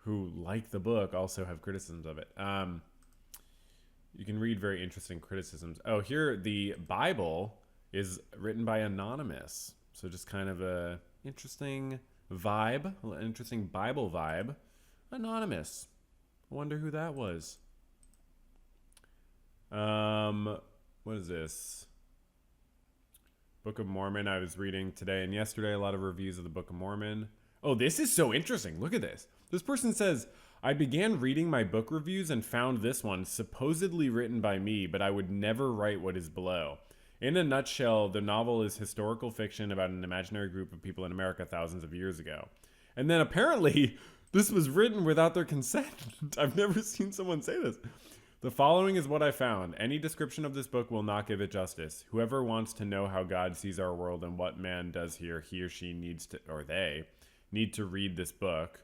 who like the book also have criticisms of it. You can read very interesting criticisms. Oh, here the Bible is written by Anonymous. So just kind of a interesting vibe, an interesting Bible vibe. Anonymous. I wonder who that was. What is this? Book of Mormon. I was reading today and yesterday a lot of reviews of the Book of Mormon. Oh, this is so interesting. Look at this. This person says, I began reading my book reviews and found this one supposedly written by me, but I would never write what is below. In a nutshell, the novel is historical fiction about an imaginary group of people in America thousands of years ago. And then apparently this was written without their consent. I've never seen someone say this. The following is what I found. Any description of this book will not give it justice. Whoever wants to know how God sees our world and what man does here, he or she needs to, or they, need to read this book.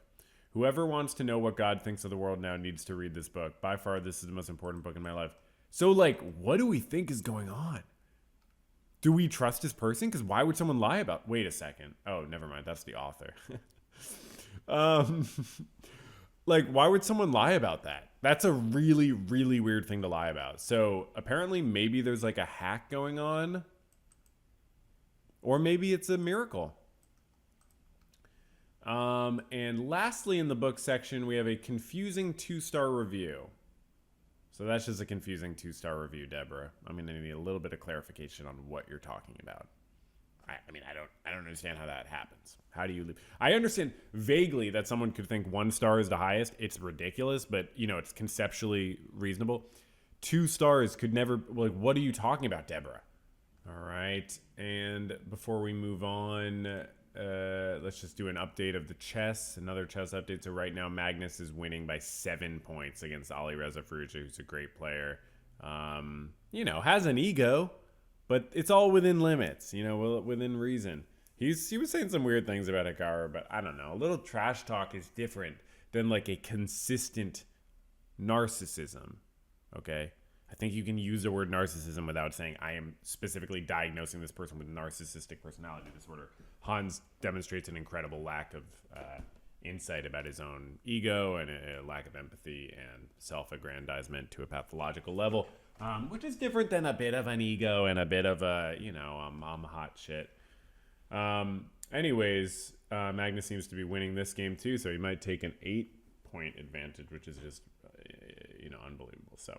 Whoever wants to know what God thinks of the world now needs to read this book. By far, this is the most important book in my life. So, like, what do we think is going on? Do we trust this person? Because why would someone lie about... Wait a second. Oh, never mind. That's the author. Like, why would someone lie about that? That's a really, really weird thing to lie about. So, apparently, maybe there's, like, a hack going on. Or maybe it's a miracle. And lastly, in the book section, we have a confusing 2-star review. So that's just a confusing 2-star review, Deborah. I'm going to need a little bit of clarification on what you're talking about. I mean, I don't understand how that happens. How do you live? I understand vaguely that someone could think 1 star is the highest. It's ridiculous, but you know, it's conceptually reasonable. 2 stars could never, like, what are you talking about, Deborah? All right. And before we move on, let's just do an update of the chess. Another chess update. So right now, Magnus is winning by 7 points against Ali Reza Faruja, who's a great player. You know, has an ego, but it's all within limits, within reason. He was saying some weird things about Hikaru, but I don't know. A little trash talk is different than like a consistent narcissism. Okay? I think you can use the word narcissism without saying I am specifically diagnosing this person with narcissistic personality disorder. Hans demonstrates an incredible lack of insight about his own ego and a lack of empathy and self-aggrandizement to a pathological level, which is different than a bit of an ego and a bit of a, I'm hot shit. Anyways, Magnus seems to be winning this game too, so he might take an 8-point advantage, which is just, unbelievable. So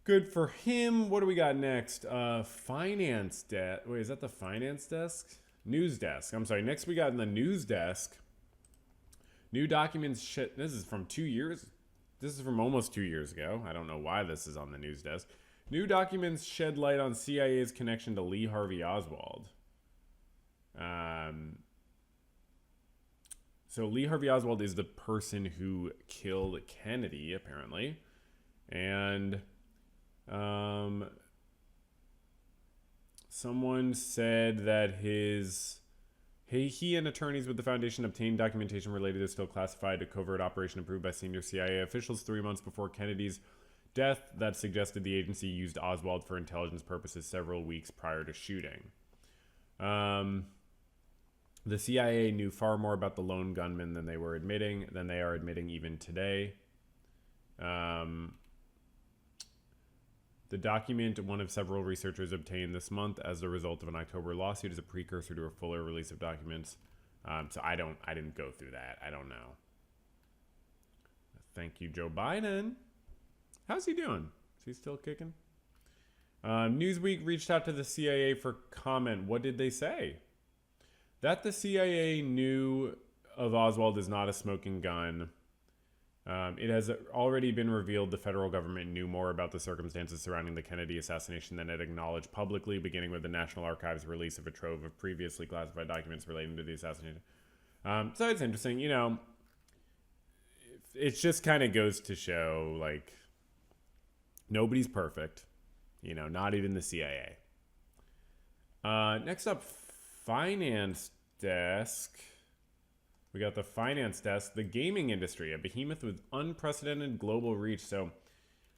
good for him. What do we got next? Finance desk. Wait, is that the finance desk? News desk. I'm sorry. Next we got in the news desk. New documents. Shit. This is from 2 years. This is from almost 2 years ago. I don't know why this is on the news desk. New documents shed light on CIA's connection to Lee Harvey Oswald. So Lee Harvey Oswald is the person who killed Kennedy, apparently. And someone said that he and attorneys with the foundation obtained documentation related to still classified covert operation approved by senior CIA officials 3 months before Kennedy's death that suggested the agency used Oswald for intelligence purposes several weeks prior to shooting. The CIA knew far more about the lone gunman than they are admitting even today. The document, one of several researchers obtained this month as a result of an October lawsuit, is a precursor to a fuller release of documents. So I didn't go through that. I don't know. Thank you, Joe Biden. How's he doing? Is he still kicking? Newsweek reached out to the CIA for comment. What did they say? That the CIA knew of Oswald is not a smoking gun. It has already been revealed the federal government knew more about the circumstances surrounding the Kennedy assassination than it acknowledged publicly, beginning with the National Archives' release of a trove of previously classified documents relating to the assassination. So it's interesting, it just kind of goes to show, like, nobody's perfect, not even the CIA. Next up, finance desk. We got the finance desk, the gaming industry, a behemoth with unprecedented global reach. So,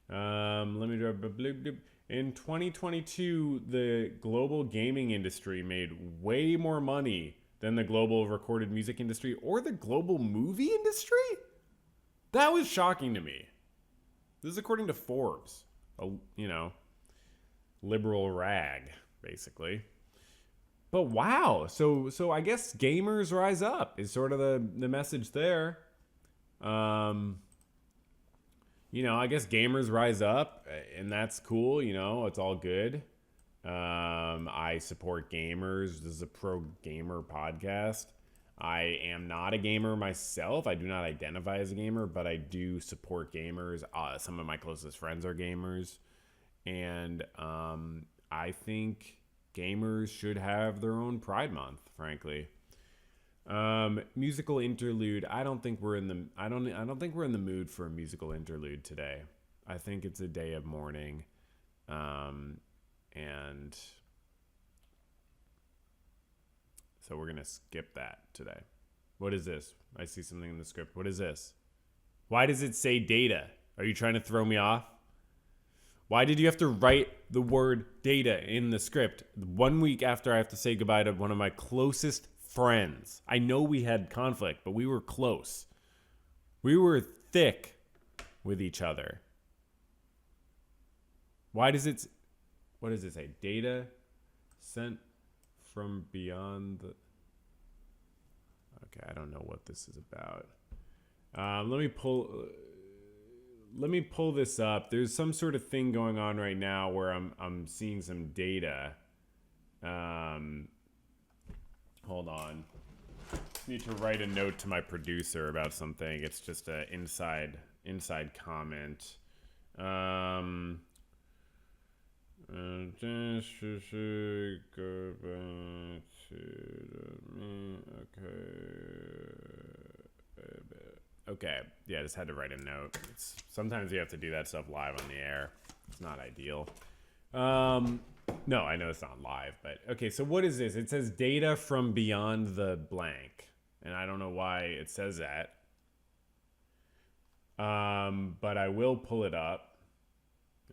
let me do in 2022, the global gaming industry made way more money than the global recorded music industry or the global movie industry. That was shocking to me. This is according to Forbes, a liberal rag, basically. But wow, so I guess gamers rise up is sort of the message there. I guess gamers rise up, and that's cool. It's all good. I support gamers. This is a pro gamer podcast. I am not a gamer myself. I do not identify as a gamer, but I do support gamers. Some of my closest friends are gamers, and I think gamers should have their own Pride Month, frankly. Musical interlude. I don't think we're in the mood for a musical interlude today. I think it's a day of mourning, and so we're gonna skip that today. What is this? I see something in the script. What is this? Why does it say data? Are you trying to throw me off? Why did you have to write the word data in the script 1 week after I have to say goodbye to one of my closest friends? I know we had conflict, but we were close. We were thick with each other. What does it say? Data sent from beyond the... Okay, I don't know what this is about. Let me pull this up. There's some sort of thing going on right now where I'm seeing some data. Hold on. Need to write a note to my producer about something. It's just an inside comment. Okay, yeah, just had to write a note. Sometimes you have to do that stuff live on the air. It's not ideal. No, I know it's not live, but okay, so what is this? It says data from beyond the blank, and I don't know why it says that. But I will pull it up.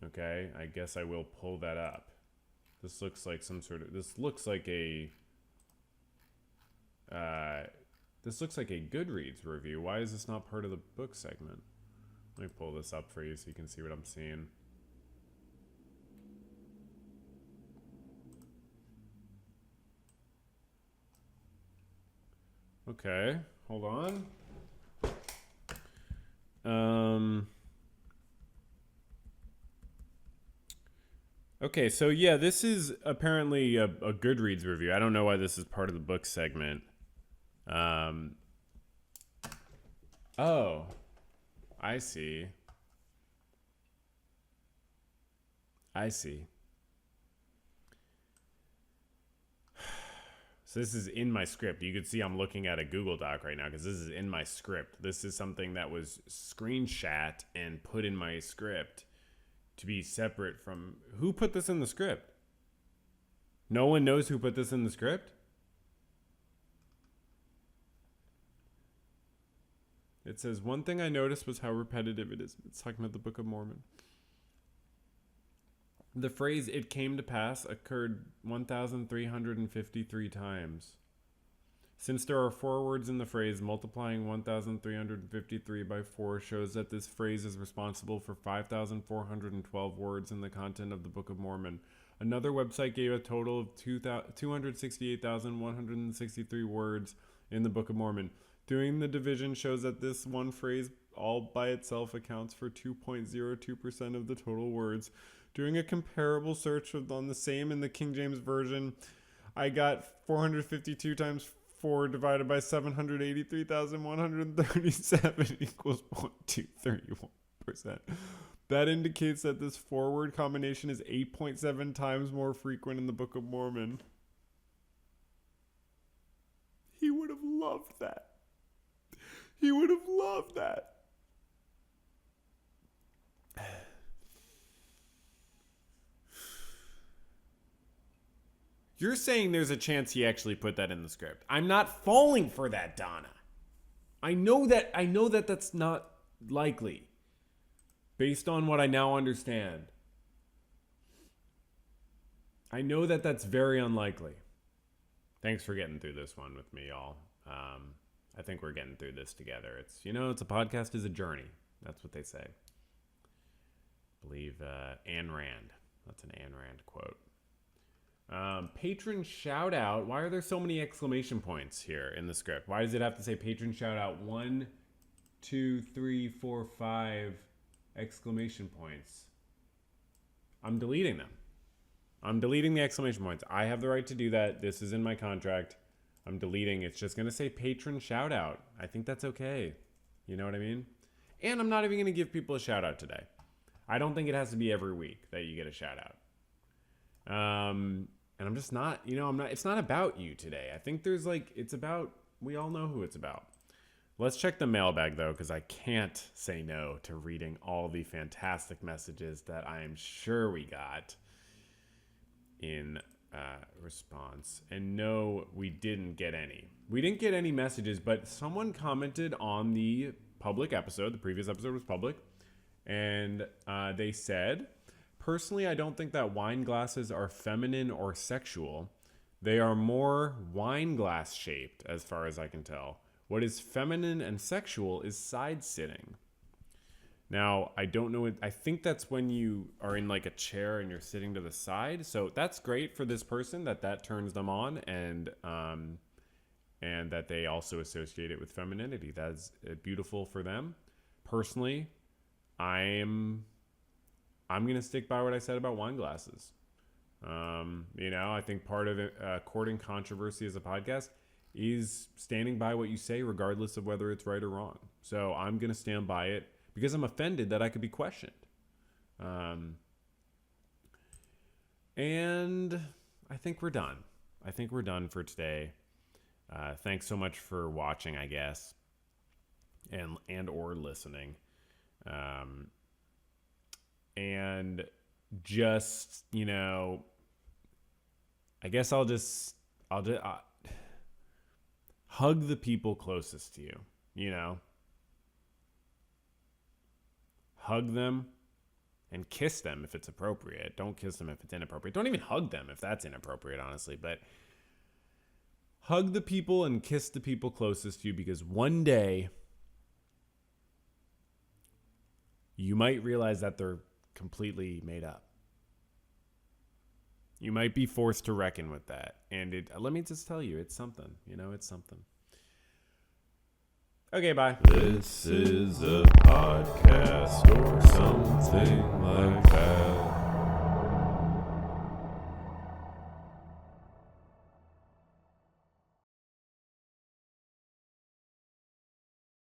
Okay, I guess I will pull that up. This looks like this looks like a Goodreads review. Why is this not part of the book segment? Let me pull this up for you so you can see what I'm seeing. Okay, hold on. Okay, so yeah, this is apparently a Goodreads review. I don't know why this is part of the book segment. Oh, I see. So this is in my script. You can see I'm looking at a Google Doc right now because this is in my script. This is something that was screenshot and put in my script to be separate from... Who put this in the script? No one knows who put this in the script? It says, one thing I noticed was how repetitive it is. It's talking about the Book of Mormon. The phrase, it came to pass, occurred 1,353 times. Since there are 4 words in the phrase, multiplying 1,353 by 4 shows that this phrase is responsible for 5,412 words in the content of the Book of Mormon. Another website gave a total of 268,163 words in the Book of Mormon. Doing the division shows that this one phrase all by itself accounts for 2.02% of the total words. Doing a comparable search on the same in the King James Version, I got 452 times 4 divided by 783,137 equals 0.231%. That indicates that this 4-word combination is 8.7 times more frequent in the Book of Mormon. He would have loved that. He would have loved that. You're saying there's a chance he actually put that in the script. I'm not falling for that, Donna. I know that that's not likely. Based on what I now understand. I know that that's very unlikely. Thanks for getting through this one with me, y'all. I think we're getting through this together. It's a podcast is a journey. That's what they say. I believe Ayn Rand. That's an Ayn Rand quote. Patron shout out. Why are there so many exclamation points here in the script? Why does it have to say patron shout out 1, 2, 3, 4, 5 exclamation points? I'm deleting them. I'm deleting the exclamation points. I have the right to do that. This is in my contract. I'm deleting. It's just going to say patron shout out. I think that's okay. You know what I mean? And I'm not even going to give people a shout out today. I don't think it has to be every week that you get a shout out. And I'm just not, it's not about you today. I think it's about, we all know who it's about. Let's check the mailbag though, because I can't say no to reading all the fantastic messages that I am sure we got in response. And no, we didn't get any. We didn't get any messages, but someone commented on the public episode. The previous episode was public. And they said... Personally, I don't think that wine glasses are feminine or sexual. They are more wine glass shaped, as far as I can tell. What is feminine and sexual is side sitting. Now, I don't know. I think that's when you are in like a chair and you're sitting to the side. So that's great for this person that turns them on and that they also associate it with femininity. That's beautiful for them. Personally, I'm going to stick by what I said about wine glasses. I think part of it, courting controversy as a podcast is standing by what you say, regardless of whether it's right or wrong. So I'm going to stand by it because I'm offended that I could be questioned. And I think we're done. I think we're done for today. Thanks so much for watching, I guess, and or listening. And just, I guess I'll just hug the people closest to you, you know? Hug them and kiss them if it's appropriate. Don't kiss them if it's inappropriate. Don't even hug them if that's inappropriate, honestly. But hug the people and kiss the people closest to you, because one day you might realize that they're completely made up. You might be forced to reckon with that. And let me just tell you, it's something. You know, it's something. Okay, bye. This is a podcast or something like that.